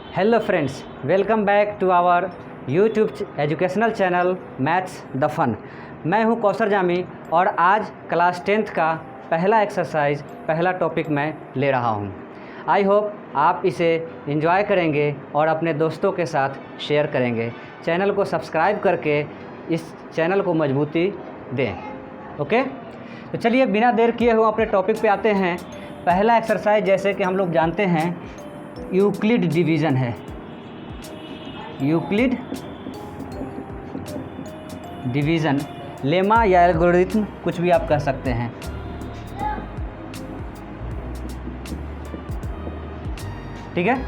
Hello friends, welcome back to our YouTube educational channel maths the fun. मैं हूं कौसर जामी और आज क्लास 10th का पहला एक्सरसाइज, पहला टॉपिक मैं ले रहा हूं। आई होप आप इसे एंजॉय करेंगे और अपने दोस्तों के साथ शेयर करेंगे। चैनल को सब्सक्राइब करके इस चैनल को मजबूती दें। ओके, तो चलिए बिना देर किए हुए अपने टॉपिक पे आते हैं। पहला एक्सरसाइज, जैसे कि हम लोग जानते हैं, यूक्लिड डिवीज़न है। यूक्लिड डिवीज़न, लेमा या एल्गोरिथम, कुछ भी आप कह सकते हैं। ठीक है,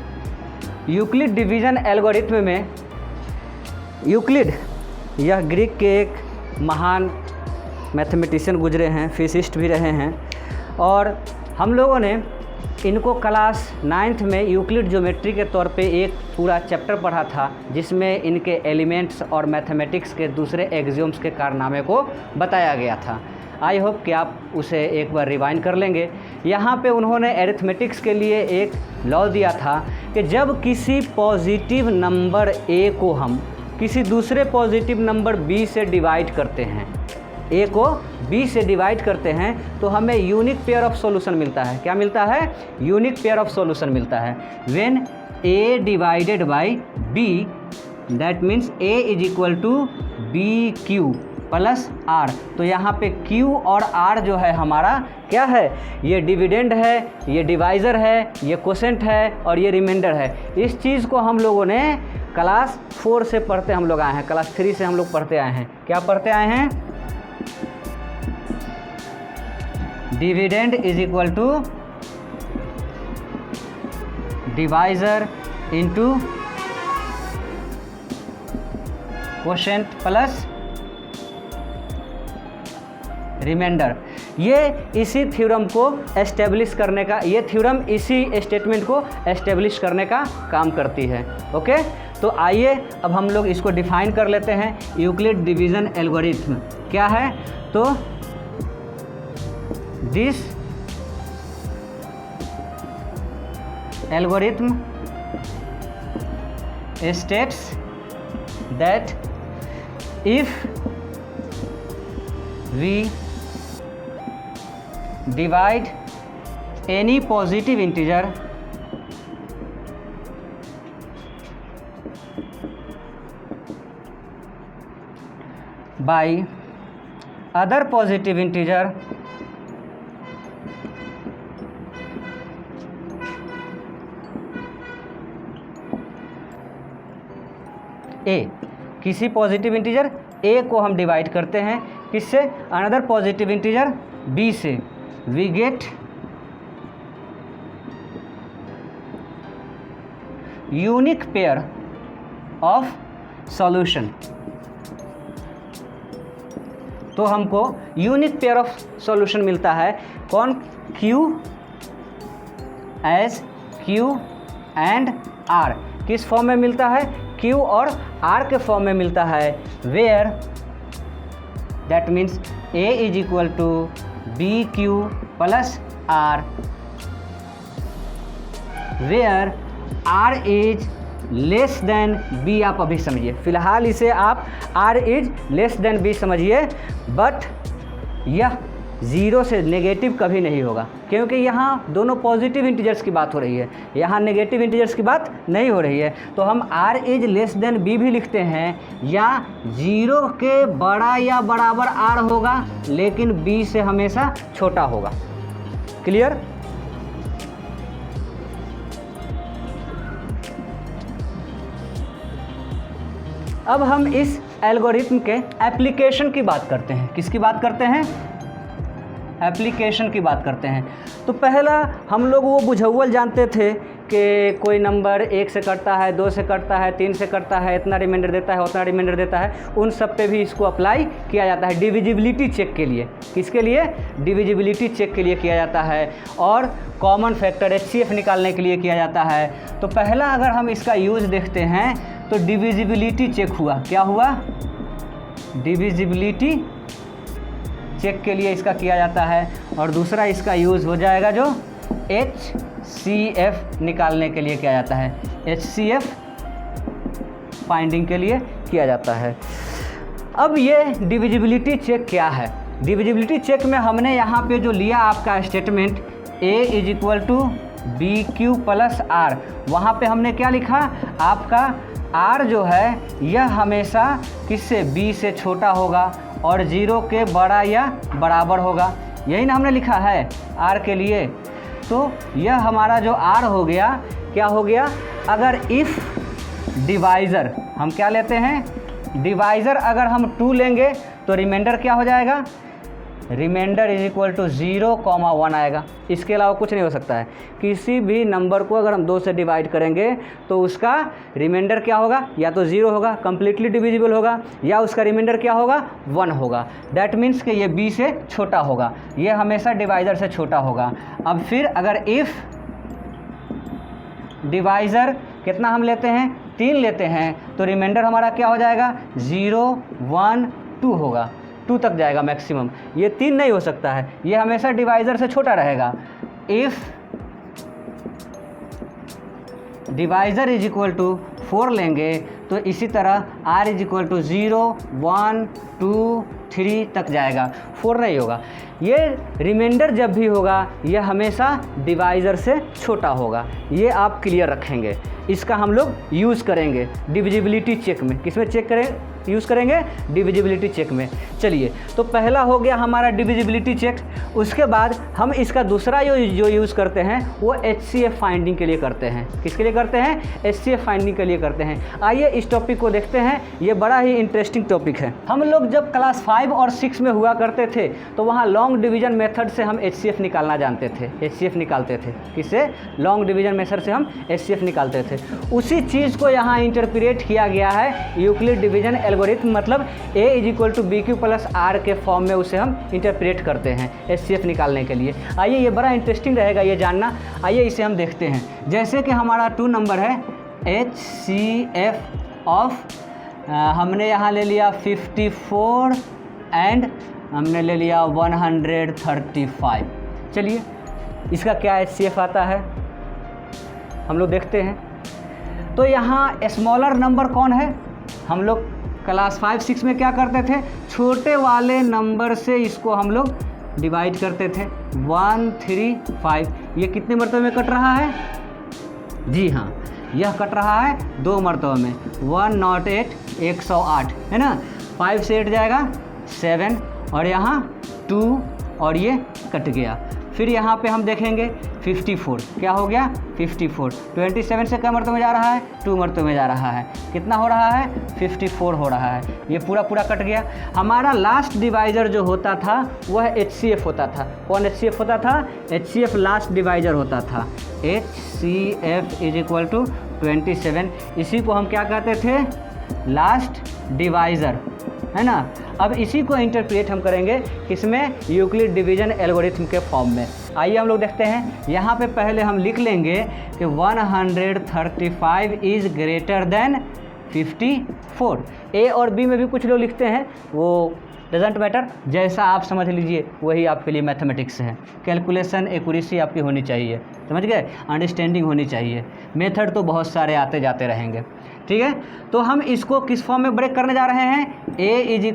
यूक्लिड डिवीज़न एल्गोरिथम में यूक्लिड, यह ग्रीक के एक महान मैथमेटिशियन गुजरे हैं, फिजिसिस्ट भी रहे हैं, और हम लोगों ने इनको क्लास 9th में यूक्लिड ज्योमेट्री के तौर पे एक पूरा चैप्टर पढ़ा था, जिसमें इनके एलिमेंट्स और मैथमेटिक्स के दूसरे एक्सियोम्स के कारनामे को बताया गया था। आई होप कि आप उसे एक बार रिवाइंड कर लेंगे। यहाँ पे उन्होंने एरिथमेटिक्स के लिए एक लॉ दिया था कि जब किसी पॉजिटिव नंबर ए को हम किसी दूसरे पॉजिटिव नंबर बी से डिवाइड करते हैं, ए को बी से डिवाइड करते हैं, तो हमें यूनिक पेयर ऑफ सॉल्यूशन मिलता है। क्या मिलता है? यूनिक पेयर ऑफ सॉल्यूशन मिलता है। When a divided by b, that means a is equal to b q plus r. तो यहाँ पे क्यू और आर जो है हमारा क्या है? ये डिविडेंड है, ये डिवाइज़र है, ये कोसेंट है और ये रिमाइंडर है। इस चीज़ को हम लोगों ने क्लास 4 से पढ़ते हम लोग आए हैं, क्लास 3 से हम लोग पढ़ते आए हैं। क्या पढ़ते आए हैं? Dividend is equal to divisor into quotient plus remainder. ये इसी थ्योरम को एस्टेब्लिश करने का, ये थ्योरम इसी स्टेटमेंट को एस्टेब्लिश करने का काम करती है। ओके, तो आइए अब हम लोग इसको डिफाइन कर लेते हैं। यूक्लिड डिवीज़न एल्गोरिथम क्या है? तो this algorithm states that if we divide any positive integer by other positive integer, ए, किसी पॉजिटिव इंटीजर ए को हम डिवाइड करते हैं किससे? अनदर पॉजिटिव इंटीजर बी से, we get unique pair of solution. तो हमको यूनिक पेयर ऑफ सॉल्यूशन मिलता है। कौन? Q as q and r. किस फॉर्म में मिलता है? क्यू और आर के फॉर्म में मिलता है। Where that means a is equal to b q plus r, where r is less than b. आप अभी समझिए, फिलहाल इसे आप r is less than b समझिए, बट यह ज़ीरो से नेगेटिव कभी नहीं होगा, क्योंकि यहाँ दोनों पॉजिटिव इंटीजर्स की बात हो रही है, यहाँ नेगेटिव इंटीजर्स की बात नहीं हो रही है। तो हम r is less than b भी लिखते हैं, या ज़ीरो के बड़ा या बराबर आर होगा, लेकिन बी से हमेशा छोटा होगा। क्लियर? अब हम इस एल्गोरिथम के एप्लीकेशन की बात करते हैं। किसकी बात करते हैं? एप्लीकेशन की बात करते हैं। तो पहला हम लोग वो बुझावल जानते थे कि कोई नंबर 1 से कटता है, 2 से कटता है, 3 से कटता है, इतना रिमाइंडर देता है, उतना रिमाइंडर देता है। उन सब पे भी इसको अप्लाई किया जाता है डिविजिबिलिटी चेक के लिए। किसके लिए? डिविजिबिलिटी चेक के लिए किया जाता है, और कॉमन फैक्टर HCF निकालने के लिए किया जाता है। तो पहला अगर हम इसका यूज़ देखते हैं तो डिविजिबिलिटी चेक हुआ। क्या हुआ? डिविजिबिलिटी चेक के लिए इसका किया जाता है। और दूसरा इसका यूज़ हो जाएगा जो HCF निकालने के लिए किया जाता है, HCF फाइंडिंग के लिए किया जाता है। अब ये डिविजिबिलिटी चेक क्या है? डिविजिबिलिटी चेक में हमने यहाँ पे जो लिया आपका स्टेटमेंट A = BQ + R, वहाँ पे हमने क्या लिखा? आपका R जो है यह हमेशा किससे, B से छोटा होगा और 0 के बड़ा या बराबर होगा, यही ना हमने लिखा है R के लिए। तो यह हमारा जो R हो गया, क्या हो गया? अगर इफ़ डिवाइज़र हम क्या लेते हैं, डिवाइज़र अगर हम 2 लेंगे तो रिमाइंडर क्या हो जाएगा? रिमाइंडर = 0, 1 आएगा। इसके अलावा कुछ नहीं हो सकता है। किसी भी नंबर को अगर हम 2 से डिवाइड करेंगे तो उसका रिमाइंडर क्या होगा? या तो 0 होगा, कम्प्लीटली डिविजिबल होगा, या उसका रिमाइंडर क्या होगा? 1 होगा। डैट मीन्स कि ये B से छोटा होगा, ये हमेशा डिवाइज़र से छोटा होगा। अब फिर अगर इफ़ डिवाइज़र कितना हम लेते हैं? 3 लेते हैं, तो रिमाइंडर हमारा क्या हो जाएगा? 0, 1, 2 होगा, 2 तक जाएगा मैक्सिमम। ये 3 नहीं हो सकता है, ये हमेशा डिवाइज़र से छोटा रहेगा। इफ़ डिवाइज़र = 4 लेंगे तो इसी तरह R = 0, 1, 2, 3 तक जाएगा, 4 नहीं होगा। ये रिमाइंडर जब भी होगा यह हमेशा डिवाइज़र से छोटा होगा, ये आप क्लियर रखेंगे। इसका हम लोग यूज़ करेंगे डिविजिबिलिटी चेक में। किस में चेक करें, यूज़ करेंगे? डिविजिबिलिटी चेक में। चलिए, तो पहला हो गया हमारा डिविजिबिलिटी चेक। उसके बाद हम इसका दूसरा जो यूज़ करते हैं वो HCF फाइंडिंग के लिए करते हैं। किसके लिए करते हैं? HCF फाइंडिंग के लिए करते हैं। आइए इस टॉपिक को देखते हैं, ये बड़ा ही इंटरेस्टिंग टॉपिक है। हम लोग जब क्लास 5 और 6 में हुआ करते थे तो वहाँ लॉन्ग डिवीजन मेथड से हम HCF निकालना जानते थे, HCF निकालते थे। किससे? लॉन्ग डिवीजन मेथड से हम HCF निकालते थे। उसी चीज़ को यहाँ इंटरप्रेट किया गया है यूक्लिड डिवीजन एल्गोरिथम, मतलब A = BQ + R के फॉर्म में उसे हम इंटरप्रेट करते हैं HCF निकालने के लिए। आइए, ये बड़ा इंटरेस्टिंग रहेगा ये जानना। आइए इसे हम देखते हैं। जैसे कि हमारा 2 नंबर है HCF ऑफ हमने यहाँ ले लिया 54 एंड हमने ले लिया 135। चलिए, इसका क्या HCF आता है हम लोग देखते हैं। तो यहाँ स्मॉलर नंबर कौन है? हम लोग क्लास 5, 6 में क्या करते थे? छोटे वाले नंबर से इसको हम लोग डिवाइड करते थे। 135 ये कितने मरतबे में कट रहा है? जी हाँ, यह कट रहा है 2 मरतबे में। 108 108 है ना। 5 से 8 जाएगा 7 और यहाँ 2 और ये कट गया। फिर यहाँ पे हम देखेंगे 54, क्या हो गया? 54। 27 से क्या मरतबे में जा रहा है? 2 मरतबे में जा रहा है। कितना हो रहा है? 54 हो रहा है। ये पूरा कट गया। हमारा लास्ट डिवाइज़र जो होता था वह HCF होता था। कौन HCF होता था? HCF लास्ट डिवाइज़र होता था। HCF = 27। इसी को हम क्या कहते थे? लास्ट डिवाइज़र, है ना। अब इसी को इंटरप्रेट हम करेंगे किसमें? यूक्लिड डिवीजन एल्गोरिथम के फॉर्म में। आइए हम लोग देखते हैं। यहाँ पे पहले हम लिख लेंगे कि 135 इज़ ग्रेटर देन 54। A और B में भी कुछ लोग लिखते हैं, वो डजेंट मैटर, जैसा आप समझ लीजिए वही आपके लिए मैथमेटिक्स है। कैलकुलेशन एक्यूरेसी आपकी होनी चाहिए, समझ गए? अंडरस्टैंडिंग होनी चाहिए। मेथड तो बहुत सारे आते जाते रहेंगे, ठीक है। तो हम इसको किस फॉर्म में ब्रेक करने जा रहे हैं? A =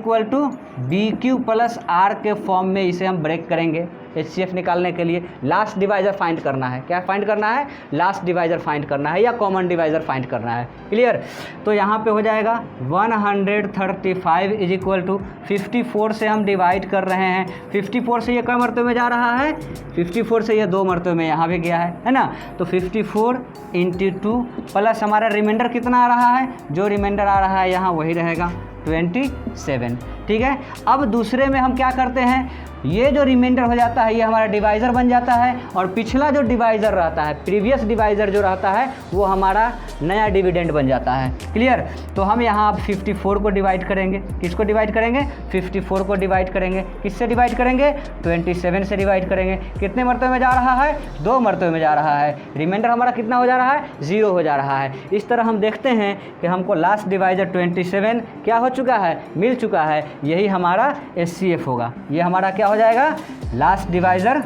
BQ + R के फॉर्म में इसे हम ब्रेक करेंगे HCF निकालने के लिए। लास्ट डिवाइज़र फाइंड करना है। क्या फाइंड करना है? लास्ट डिवाइज़र फाइंड करना है या कॉमन डिवाइज़र फाइंड करना है। क्लियर? तो यहाँ पे हो जाएगा 135 = 54 से हम डिवाइड कर रहे हैं। 54 से ये क्या मरतबे में जा रहा है? 54 से ये 2 मरतबे में यहाँ भी गया है ना। तो 54 × 2 प्लस हमारा रिमाइंडर कितना आ रहा है? जो रिमाइंडर आ रहा है यहाँ वही रहेगा 27, ठीक है। अब दूसरे में हम क्या करते हैं? ये जो रिमाइंडर हो जाता है ये हमारा डिवाइज़र बन जाता है और पिछला जो डिवाइज़र रहता है, प्रीवियस डिवाइज़र जो रहता है वो हमारा नया डिविडेंड बन जाता है। क्लियर? तो हम यहाँ अब 54 को डिवाइड करेंगे। किसको डिवाइड करेंगे? 54 को डिवाइड करेंगे। किससे डिवाइड करेंगे? 27 से डिवाइड करेंगे। कितने मरतबे में जा रहा है? 2 मरतबे में जा रहा है। रिमाइंडर हमारा कितना हो जा रहा है? 0 हो जा रहा है। इस तरह हम देखते हैं कि हमको लास्ट डिवाइज़र 27 क्या हो चुका है? मिल चुका है। यही हमारा HCF होगा। ये हमारा क्या हो जाएगा? Last divisor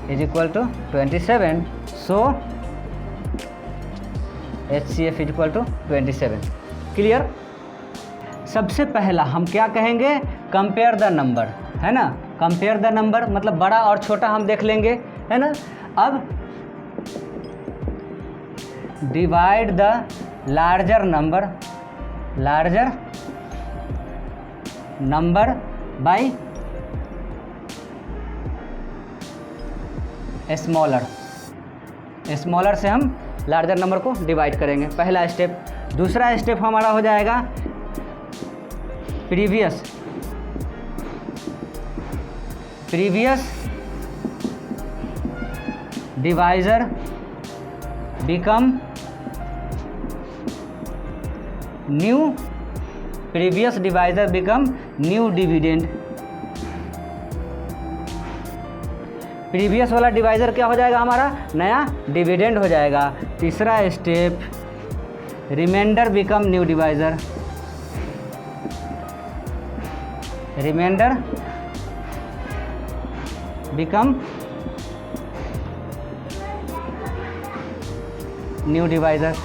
is equal to 27, so HCF is equal to 27। Clear. सबसे पहला हम क्या कहेंगे, कंपेयर द नंबर, है ना। कंपेयर द नंबर मतलब बड़ा और छोटा हम देख लेंगे, है ना। अब divide the larger number by smaller से हम लार्जर नंबर को डिवाइड करेंगे, पहला स्टेप। दूसरा स्टेप हमारा हो जाएगा previous divisor become new dividend. Previous वाला डिवाइजर क्या हो जाएगा, हमारा नया डिविडेंड हो जाएगा। तीसरा step remainder become new divisor, become new divisor.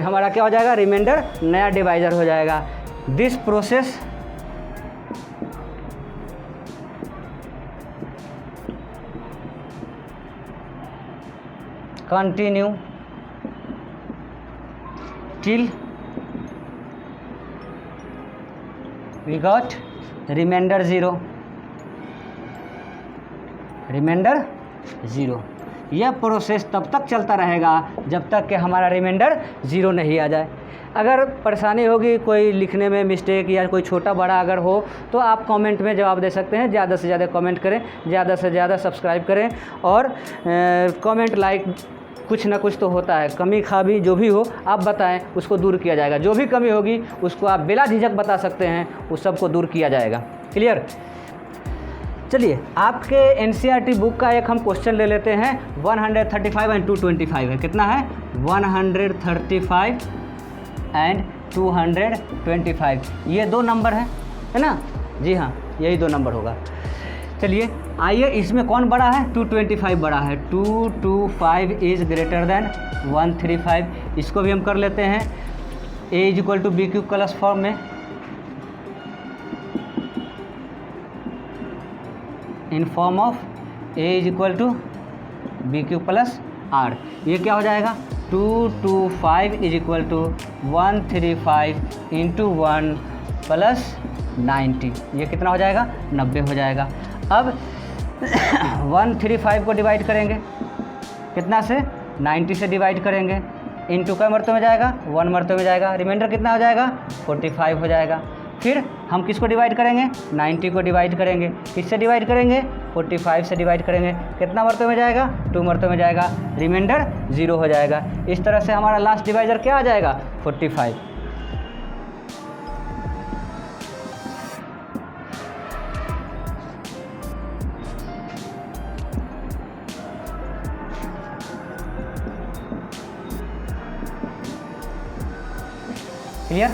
हमारा क्या हो जाएगा, रिमाइंडर नया डिवाइजर हो जाएगा। This process continue till we got remainder zero. यह प्रोसेस तब तक चलता रहेगा जब तक कि हमारा रिमाइंडर ज़ीरो नहीं आ जाए। अगर परेशानी होगी, कोई लिखने में मिस्टेक या कोई छोटा बड़ा अगर हो तो आप कमेंट में जवाब दे सकते हैं। ज़्यादा से ज़्यादा कमेंट करें, ज़्यादा से ज़्यादा सब्सक्राइब करें और कमेंट लाइक कुछ ना कुछ तो होता है, कमी खामी जो भी हो आप बताएं, उसको दूर किया जाएगा। जो भी कमी होगी उसको आप बिला झिझक बता सकते हैं, उस सबको दूर किया जाएगा। क्लियर। चलिए आपके NCERT बुक का एक हम क्वेश्चन ले लेते हैं। 135 एंड 225 है। कितना है, 135 एंड 225। ये दो नंबर है ना। जी हाँ, यही दो नंबर होगा। चलिए आइए, इसमें कौन बड़ा है, 225 बड़ा है। 225 इज़ ग्रेटर देन 135। इसको भी हम कर लेते हैं A is equal to b cube plus form में, in form of A is equal to b cube plus R। ये क्या हो जाएगा, 225 is equal to 135 into 1 plus 90। ये कितना हो जाएगा, 90 हो जाएगा। अब 135 को डिवाइड करेंगे कितना से, 90 से डिवाइड करेंगे। इंटू का मरते में जाएगा, 1 मरते में जाएगा। रिमाइंडर कितना हो जाएगा, 45 हो जाएगा। फिर हम किसको डिवाइड करेंगे, 90 को डिवाइड करेंगे। किससे डिवाइड करेंगे, 45 से डिवाइड करेंगे। कितना मरते में जाएगा, 2 मरते में जाएगा। रिमाइंडर 0 हो जाएगा। इस तरह से हमारा लास्ट डिवाइजर क्या आ जाएगा, 45। क्लियर।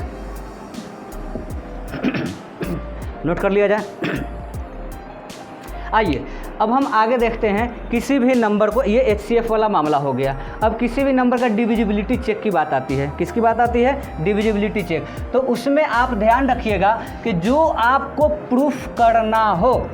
नोट कर लिया जाए। आइए अब हम आगे देखते हैं किसी भी नंबर को, ये HCF वाला मामला हो गया। अब किसी भी नंबर का डिविजिबिलिटी चेक की बात आती है। किसकी बात आती है, डिविजिबिलिटी चेक। तो उसमें आप ध्यान रखिएगा कि जो आपको प्रूफ करना हो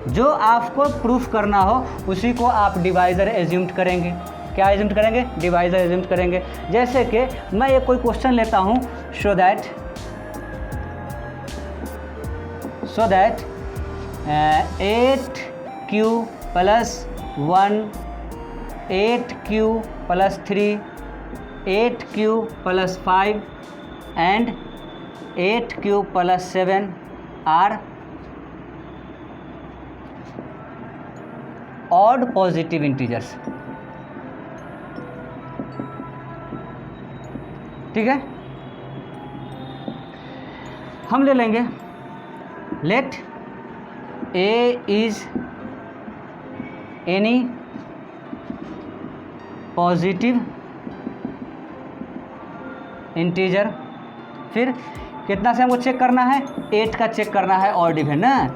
जो आपको प्रूफ करना हो उसी को आप डिवाइजर एज्यूम्ड करेंगे। क्या एज्यूम्ड करेंगे, डिवाइजर एज्यूम्ड करेंगे। जैसे कि मैं एक कोई क्वेश्चन लेता हूँ, so that 8q plus 1, 8q plus 3, 8q plus 5 and 8q plus 7 are odd positive integers. ठीक है, हम ले लेंगे let A is any positive integer. फिर कितना से हमको चेक करना है, 8 का चेक करना है, ऑड इवन ना।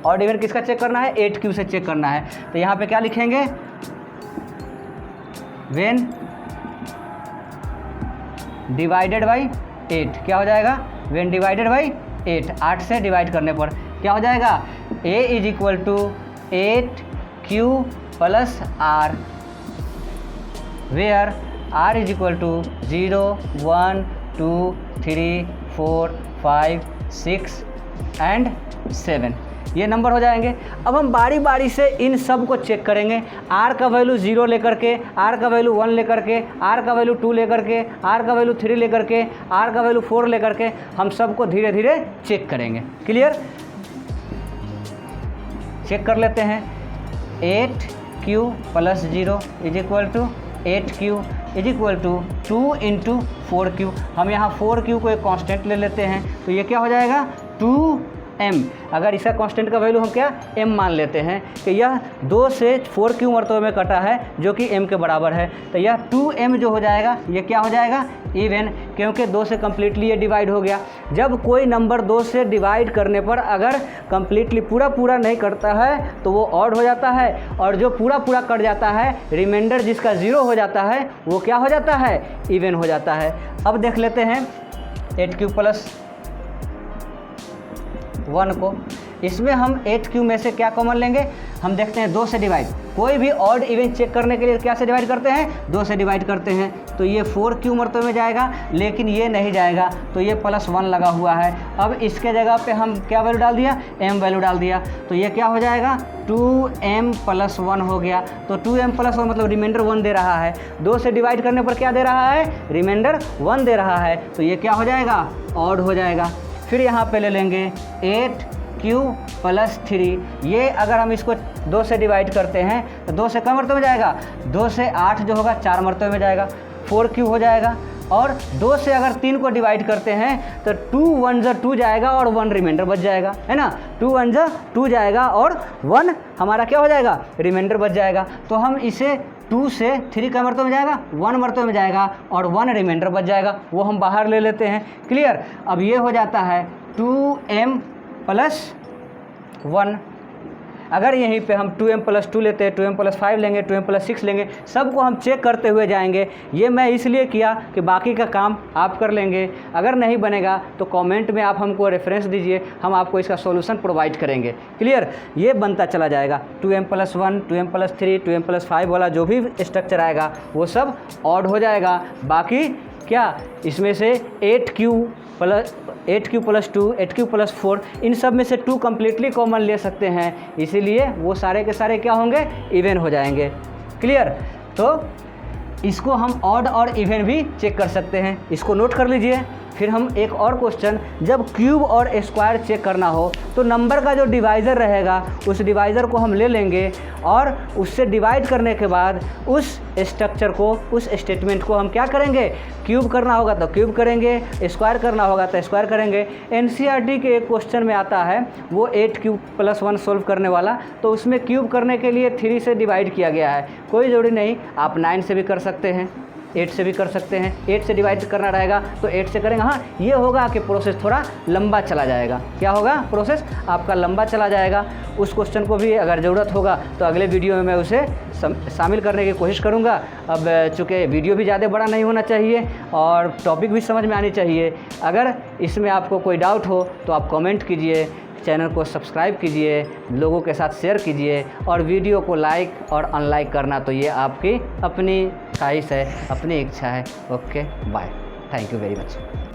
ऑड इवन किसका चेक करना है, 8Q से चेक करना है। तो यहाँ पे क्या लिखेंगे, व्हेन डिवाइडेड बाई 8, क्या हो जाएगा, व्हेन डिवाइडेड बाई 8, 8 से डिवाइड करने पर क्या हो जाएगा, A is equal to 8Q plus R, where R is equal to 0 1 2 3 4 5 6 and 7, ये नंबर हो जाएंगे। अब हम बारी बारी से इन सब को चेक करेंगे, R का वैल्यू 0 लेकर के, R का वैल्यू 1 लेकर के, R का वैल्यू 2 लेकर के, R का वैल्यू 3 लेकर के, R का वैल्यू 4 लेकर के, हम सबको धीरे धीरे चेक करेंगे। क्लियर, चेक कर लेते हैं। 8Q plus 0 is equal to 8Q is equal to 2 into 4Q। हम यहाँ 4Q को एक कांस्टेंट ले लेते हैं, तो ये क्या हो जाएगा, 2M। अगर इसका कांस्टेंट का वैल्यू हम क्या M मान लेते हैं कि यह 2 से 4Q मरतबे में कटा है जो कि M के बराबर है, तो यह 2M जो हो जाएगा ये क्या हो जाएगा, इवन, क्योंकि 2 से कम्प्लीटली ये डिवाइड हो गया। जब कोई नंबर 2 से डिवाइड करने पर अगर कम्प्लीटली पूरा नहीं कटता है तो वो ऑड हो जाता है, और जो पूरा कट जाता है, रिमाइंडर जिसका 0 हो जाता है वो क्या हो जाता है, इवन हो जाता है। अब देख लेते हैं 8Q प्लस 1 को, इसमें हम 8Q में से क्या कॉमन लेंगे, हम देखते हैं 2 से डिवाइड, कोई भी ऑड इवन चेक करने के लिए क्या से डिवाइड करते हैं, 2 से डिवाइड करते हैं, तो ये 4Q मरतबे में जाएगा, लेकिन ये नहीं जाएगा, तो ये प्लस 1 लगा हुआ है। अब इसके जगह पे हम क्या वैल्यू डाल दिया, M वैल्यू डाल दिया, तो ये क्या हो जाएगा, 2M प्लस 1 हो गया। तो 2M प्लस 1 मतलब रिमाइंडर 1 दे रहा है, 2 से डिवाइड करने पर क्या दे रहा है, रिमाइंडर 1 दे रहा है, तो ये क्या हो जाएगा, ऑड हो जाएगा। फिर यहाँ पे ले लेंगे 8Q प्लस 3, ये अगर हम इसको 2 से डिवाइड करते हैं तो 2 से कम मरतबे में जाएगा, 2 से 8 जो होगा 4 मरतबे में जाएगा, 4Q हो जाएगा। और 2 से अगर 3 को डिवाइड करते हैं तो 2 1 जा 2 जाएगा और 1 रिमाइंडर बच जाएगा, है ना, 2 1 जा 2 जाएगा और 1 हमारा क्या हो जाएगा, रिमाइंडर बच जाएगा। तो हम इसे 2 से 3 का मरतबे में जाएगा, 1 मरतबे में जाएगा और 1 रिमाइंडर बच जाएगा, वो हम बाहर ले लेते हैं। क्लियर, अब ये हो जाता है 2M प्लस 1। अगर यहीं पे हम 2M प्लस 2 लेते हैं, 2M प्लस 5 लेंगे, 2M प्लस 6 लेंगे, सबको हम चेक करते हुए जाएंगे। ये मैं इसलिए किया कि बाकी का काम आप कर लेंगे। अगर नहीं बनेगा तो कमेंट में आप हमको रेफरेंस दीजिए, हम आपको इसका सॉल्यूशन प्रोवाइड करेंगे। क्लियर, ये बनता चला जाएगा। 2M plus 1, 2M plus 3, 2M plus 5 वाला जो भी स्ट्रक्चर आएगा वो सब ऑड हो जाएगा। बाकी क्या इसमें से 8Q प्लस 2, 8Q प्लस 4, इन सब में से 2 कम्प्लीटली कॉमन ले सकते हैं, इसीलिए वो सारे के सारे क्या होंगे, इवन हो जाएंगे। क्लियर, तो इसको हम ऑड और इवन भी चेक कर सकते हैं, इसको नोट कर लीजिए। फिर हम एक और क्वेश्चन, जब क्यूब और स्क्वायर चेक करना हो तो नंबर का जो डिवाइज़र रहेगा उस डिवाइज़र को हम ले लेंगे और उससे डिवाइड करने के बाद उस स्ट्रक्चर को, उस स्टेटमेंट को हम क्या करेंगे, क्यूब करना होगा तो क्यूब करेंगे, स्क्वायर करना होगा तो स्क्वायर करेंगे। एनसीईआरटी के एक क्वेश्चन में आता है वो 8Q प्लस 1 सोल्व करने वाला, तो उसमें क्यूब करने के लिए 3 से डिवाइड किया गया है। कोई ज़रूरी नहीं, आप 9 से भी कर सकते हैं, 8 से भी कर सकते हैं। 8 से डिवाइड करना रहेगा तो 8 से करेंगे। हाँ, ये होगा कि प्रोसेस थोड़ा लंबा चला जाएगा। क्या होगा, प्रोसेस आपका लंबा चला जाएगा। उस क्वेश्चन को भी अगर ज़रूरत होगा तो अगले वीडियो में मैं उसे शामिल करने की कोशिश करूँगा। अब चूँकि वीडियो भी ज़्यादा बड़ा नहीं होना चाहिए और टॉपिक भी समझ में आनी चाहिए। अगर इसमें आपको कोई डाउट हो तो आप कमेंट कीजिए, चैनल को सब्सक्राइब कीजिए, लोगों के साथ शेयर कीजिए और वीडियो को लाइक और अनलाइक करना तो ये आपकी अपनी ख्वाहिश है, अपनी इच्छा है। Okay, bye, thank you very much.